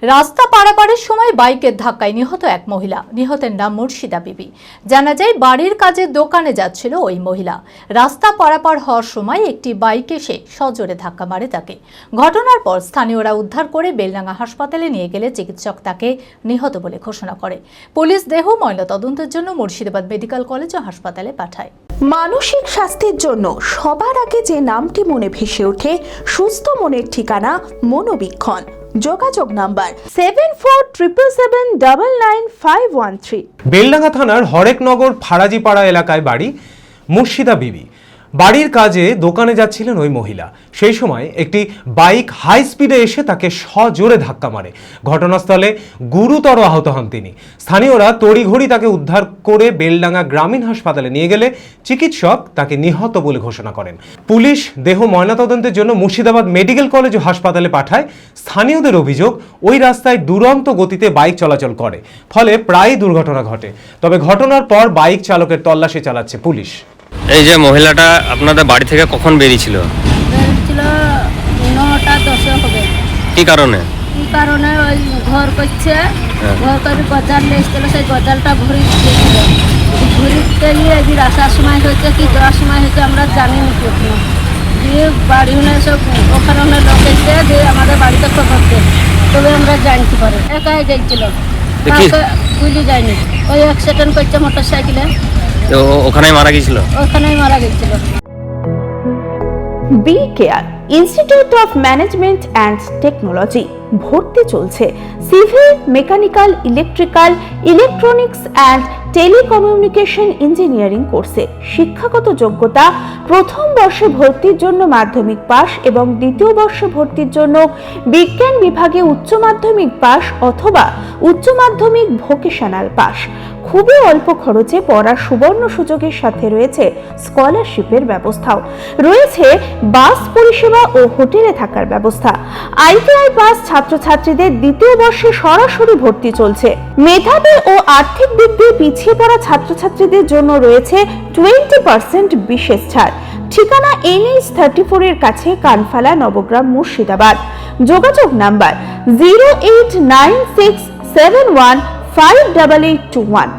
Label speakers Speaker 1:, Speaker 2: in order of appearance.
Speaker 1: রাস্তা পারাপারের সময় বাইকের ধাক্কায় নিহত এক মহিলা। নিহতের নাম মুর্শিদা বিবি। জানা যায় বাড়ির কাজে দোকানে যাচ্ছিল ওই মহিলা। রাস্তা পারাপার হওয়ার সময় একটি বাইক এসে সজোরে ধাক্কা মারে তাকে। ঘটনার পর স্থানীয়রা উদ্ধার করে বেলডাঙ্গা হাসপাতালে নিয়ে গেলে চিকিৎসক তাকে নিহত বলে ঘোষণা করে। পুলিশ দেহ ময়নাতদন্তের জন্য মুর্শিদাবাদ মেডিকেল কলেজ ও হাসপাতালে পাঠায়।
Speaker 2: মানসিক স্বাস্থ্যের জন্য সবার আগে যে নামটি মনে ভেসে ওঠে, সুস্থ মনের ঠিকানা মনোবীক্ষণ। যোগাযোগ নাম্বার 7477799513।
Speaker 3: বেলডাঙ্গা থানার হরেকনগর ফারাজিপাড়া এলাকায় বাড়ি মুর্শিদা বিবি। বাড়ির কাজে দোকানে যাচ্ছিলেন ওই মহিলা। সেই সময় একটি বাইক হাই স্পিডে এসে তাকে সজোরে ধাক্কা মারে। ঘটনাস্থলে গুরুতর আহত হন তিনি। স্থানীয়রা তড়িঘড়ি তাকে উদ্ধার করে বেলডাঙ্গা গ্রামীণ হাসপাতালে নিয়ে গেলে চিকিৎসক তাকে নিহত বলে ঘোষণা করেন। পুলিশ দেহ ময়নাতদন্তের জন্য মুর্শিদাবাদ মেডিকেল কলেজ ও হাসপাতালে পাঠায়। স্থানীয়দের অভিযোগ, ওই রাস্তায় দুরন্ত গতিতে বাইক চলাচল করে, ফলে প্রায় দুর্ঘটনা ঘটে। তবে ঘটনার পর বাইক চালকের তল্লাশি চালাচ্ছে পুলিশ।
Speaker 4: এই যে মহিলাটা আপনাদের বাড়ি থেকে কখন বেরিয়েছিল?
Speaker 5: বেরিয়েছিল 9টা 10 হবে।
Speaker 4: কি কারণে?
Speaker 5: ওই ঘর করছে, ঘর করে গজাল লেগেছিল, সেই গজালটা ঘুরিতে গিয়ে এদিকে আসার সময় হয়েছে কি যাওয়ার সময় হয়েছে আমরা জানি না কখনো। দিয়ে বাড়ি হলে সব ওখানে লোক এসে দিয়ে আমাদের বাড়িতে খবর দেয়, তবে আমরা জানতে পারি। একাই যাইছিল, বুঝে যায়নি। ওই অ্যাক্সিডেন্ট করছে মোটর সাইকেলে,
Speaker 4: ওখানেই মারা গেছিল।
Speaker 2: B care institute of management and technology. ভর্তি চলছে civil, mechanical, electrical, electronics and telecommunication engineering কোর্সে। শিক্ষাগত যোগ্যতা: প্রথম বর্ষে ভর্তির জন্য মাধ্যমিক পাস এবং দ্বিতীয় বর্ষে ভর্তির জন্য বিজ্ঞান বিভাগে উচ্চ মাধ্যমিক পাস অথবা উচ্চ মাধ্যমিক ভোকেশনাল পাস। খুবই অল্প খরচে পড়ার সুবর্ণ সুযোগের সাথে রয়েছে স্কলারশিপের ব্যবস্থাও। রয়েছে বাস পরিষেবা ও হোটেলে থাকার ব্যবস্থা। আইটিআই পাস ছাত্রছাত্রীদের দ্বিতীয় বর্ষে সরাসরি ভর্তি চলছে। মেধাবী ও আর্থিক দিক দিয়ে পিছিয়ে পড়া ছাত্রছাত্রীদের জন্য রয়েছে 20% বিশেষ ছাড়। ঠিকানা NH 34 এর কাছে, কানফালা, নবগ্রাম, মুর্শিদাবাদ। যোগাযোগ নাম্বার 08967158821।